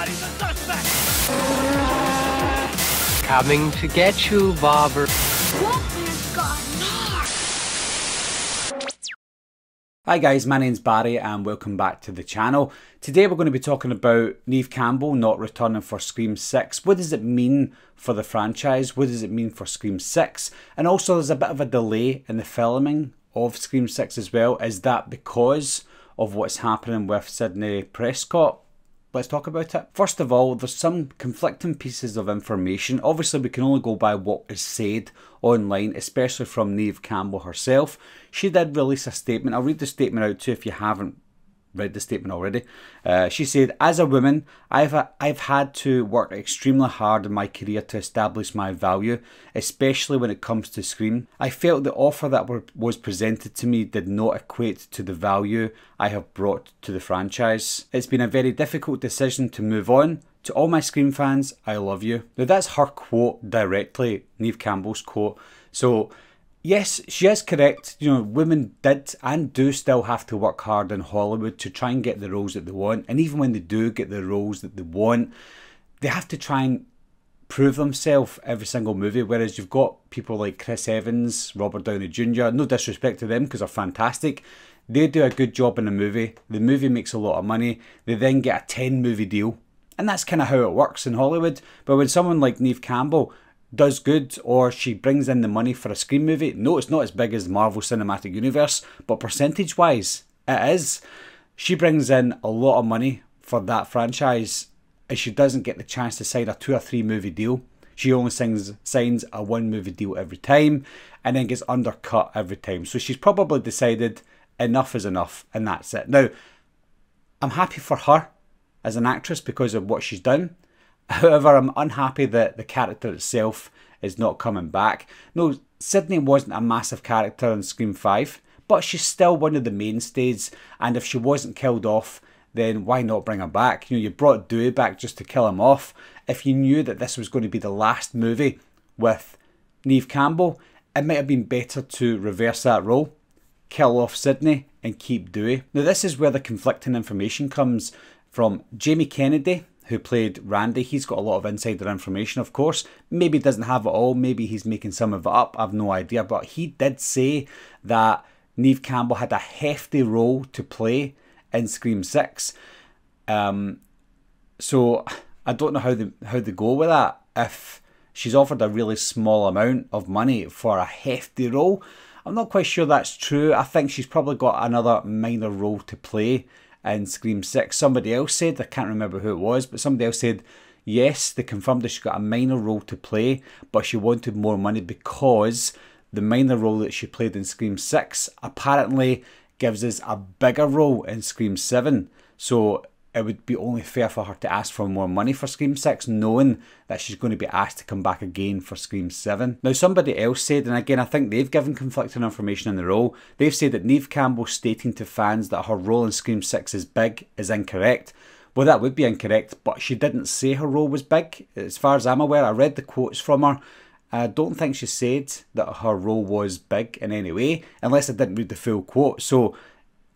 Everybody's a suspect! Coming to get you, Bobber. Hi guys, my name's Barry and welcome back to the channel. Today we're going to be talking about Neve Campbell not returning for Scream 6. What does it mean for the franchise? What does it mean for Scream 6? And also there's a bit of a delay in the filming of Scream 6 as well. Is that because of what's happening with Sidney Prescott? Let's talk about it. First of all, there's some conflicting pieces of information. Obviously, we can only go by what is said online, especially from Neve Campbell herself. She did release a statement. I'll read the statement out to you if you haven't read the statement already. She said, "As a woman, I've had to work extremely hard in my career to establish my value, especially when it comes to Scream. I felt the offer that was presented to me did not equate to the value I have brought to the franchise. It's been a very difficult decision to move on. To all my Scream fans, I love you." Now that's her quote directly, Neve Campbell's quote. So yes, she is correct. You know, women did and do still have to work hard in Hollywood to try and get the roles that they want. And even when they do get the roles that they want, they have to try and prove themselves every single movie. Whereas you've got people like Chris Evans, Robert Downey Jr., no disrespect to them because they're fantastic. They do a good job in a movie. The movie makes a lot of money. They then get a 10-movie deal. And that's kind of how it works in Hollywood. But when someone like Neve Campbell does good, or she brings in the money for a Scream movie, no, it's not as big as the Marvel Cinematic Universe, but percentage wise it is. She brings in a lot of money for that franchise, and she doesn't get the chance to sign a 2 or 3 movie deal. She only signs a 1 movie deal every time, and then gets undercut every time. So she's probably decided enough is enough, and that's it. Now, I'm happy for her as an actress because of what she's done. However, I'm unhappy that the character itself is not coming back. No, Sidney wasn't a massive character in Scream 5, but she's still one of the mainstays, and if she wasn't killed off, then why not bring her back? You know, you brought Dewey back just to kill him off. If you knew that this was going to be the last movie with Neve Campbell, it might have been better to reverse that role, kill off Sidney and keep Dewey. Now this is where the conflicting information comes from. Jamie Kennedy, who played Randy, he's got a lot of insider information, of course. Maybe he doesn't have it all, maybe he's making some of it up, I've no idea. But he did say that Neve Campbell had a hefty role to play in Scream 6. So I don't know how they go with that. If she's offered a really small amount of money for a hefty role, I'm not quite sure that's true. I think she's probably got another minor role to play in Scream 6. Somebody else said, I can't remember who it was, but somebody else said, yes, they confirmed that she got a minor role to play, but she wanted more money because the minor role that she played in Scream 6 apparently gives us a bigger role in Scream 7. So it would be only fair for her to ask for more money for Scream 6, knowing that she's going to be asked to come back again for Scream 7. Now somebody else said, and again I think they've given conflicting information in the role, they've said that Neve Campbell stating to fans that her role in Scream 6 is big is incorrect. Well, that would be incorrect, but she didn't say her role was big. As far as I'm aware, I read the quotes from her. I don't think she said that her role was big in any way, unless I didn't read the full quote. So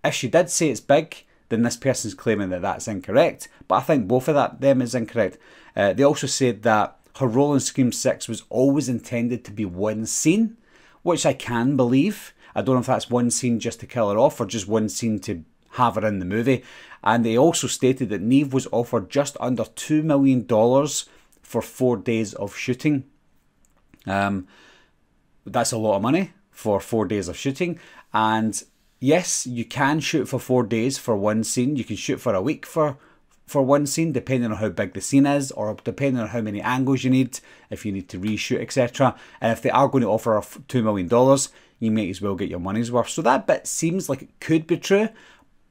if she did say it's big, then this person's claiming that that's incorrect. But I think both of them is incorrect. They also said that her role in Scream 6 was always intended to be one scene, which I can believe. I don't know if that's one scene just to kill her off or just one scene to have her in the movie. And they also stated that Neve was offered just under $2 million for 4 days of shooting. That's a lot of money for 4 days of shooting. And yes, you can shoot for 4 days for one scene. You can shoot for a week for one scene, depending on how big the scene is, or depending on how many angles you need, if you need to reshoot, etc. And if they are going to offer $2 million, you may as well get your money's worth. So that bit seems like it could be true,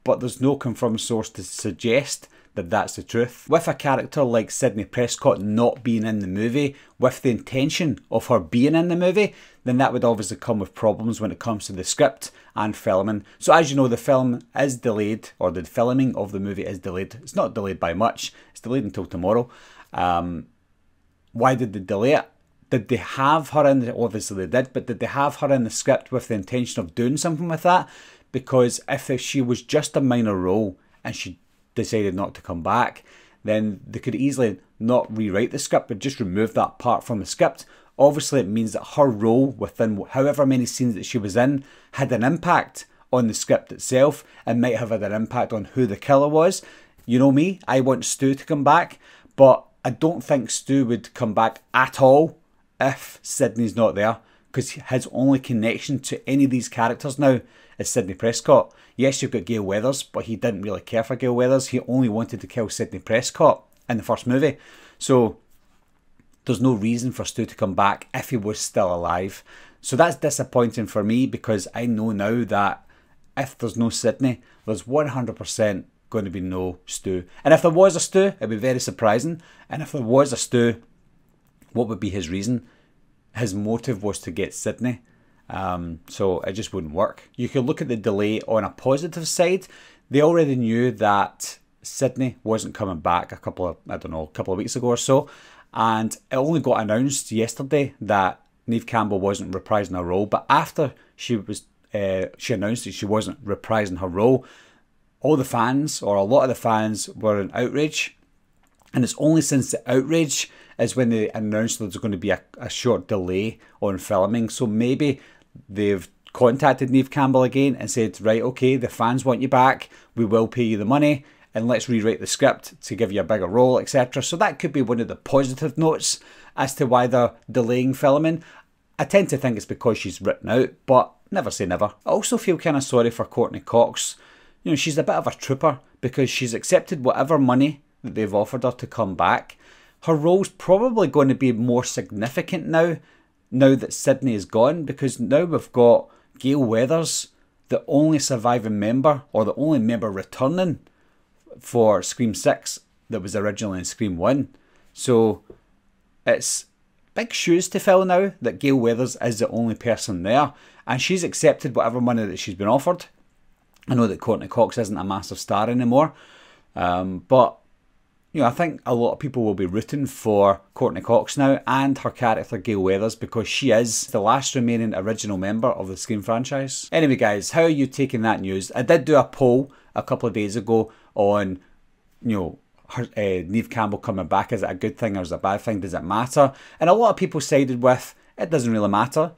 but there's no confirmed source to suggest that that's the truth. With a character like Sidney Prescott not being in the movie, with the intention of her being in the movie, then that would obviously come with problems when it comes to the script and filming. So as you know, the film is delayed, or the filming of the movie is delayed. It's not delayed by much, it's delayed until tomorrow. Why did they delay it? Did they have her in the, obviously they did, but did they have her in the script with the intention of doing something with that? Because if she was just a minor role and she decided not to come back, then they could easily not rewrite the script, but just remove that part from the script. Obviously, it means that her role within however many scenes that she was in had an impact on the script itself and might have had an impact on who the killer was. You know me, I want Stu to come back, but I don't think Stu would come back at all if Sydney's not there, because his only connection to any of these characters now is Sidney Prescott. Yes, you've got Gale Weathers, but he didn't really care for Gale Weathers. He only wanted to kill Sidney Prescott in the first movie. So there's no reason for Stu to come back if he was still alive. So that's disappointing for me, because I know now that if there's no Sidney, there's 100% going to be no Stu. And if there was a Stu, it'd be very surprising. And if there was a Stu, what would be his reason? His motive was to get Sidney. So it just wouldn't work. You could look at the delay on a positive side. They already knew that Sidney wasn't coming back a couple of weeks ago or so. And it only got announced yesterday that Neve Campbell wasn't reprising her role. But after she announced that she wasn't reprising her role, all the fans, or a lot of the fans, were in outrage. And it's only since the outrage is when they announced that there's going to be a short delay on filming. So maybe they've contacted Neve Campbell again and said, right, okay, the fans want you back, we will pay you the money, and let's rewrite the script to give you a bigger role, etc. So that could be one of the positive notes as to why they're delaying filming. I tend to think it's because she's written out, but never say never. I also feel kind of sorry for Courtney Cox. You know, she's a bit of a trooper, because she's accepted whatever money that they've offered her to come back. Her role's probably going to be more significant now that Sidney is gone, because now we've got Gale Weathers, the only surviving member, or the only member returning for Scream 6 that was originally in Scream 1. So it's big shoes to fill now that Gale Weathers is the only person there, and she's accepted whatever money that she's been offered. I know that Courtney Cox isn't a massive star anymore, but you know, I think a lot of people will be rooting for Courtney Cox now and her character Gale Weathers, because she is the last remaining original member of the Scream franchise. Anyway guys, how are you taking that news? I did do a poll a couple of days ago on, you know, Neve Campbell coming back. Is it a good thing or is it a bad thing? Does it matter? And a lot of people sided with, it doesn't really matter.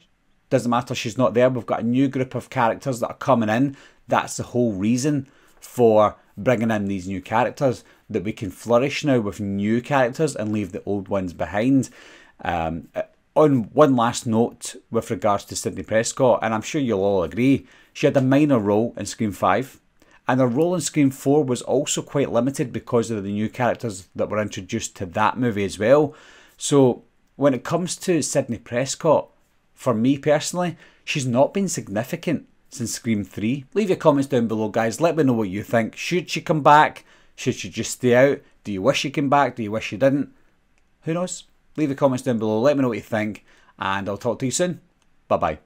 Doesn't matter, she's not there. We've got a new group of characters that are coming in. That's the whole reason for bringing in these new characters, that we can flourish now with new characters and leave the old ones behind. On one last note with regards to Sidney Prescott, and I'm sure you'll all agree, she had a minor role in Scream 5, and her role in Scream 4 was also quite limited because of the new characters that were introduced to that movie as well. So when it comes to Sidney Prescott, for me personally, she's not been significant since Scream 3. Leave your comments down below guys, let me know what you think. Should she come back? Should she just stay out? Do you wish she came back? Do you wish she didn't? Who knows? Leave your comments down below, let me know what you think, and I'll talk to you soon. Bye bye.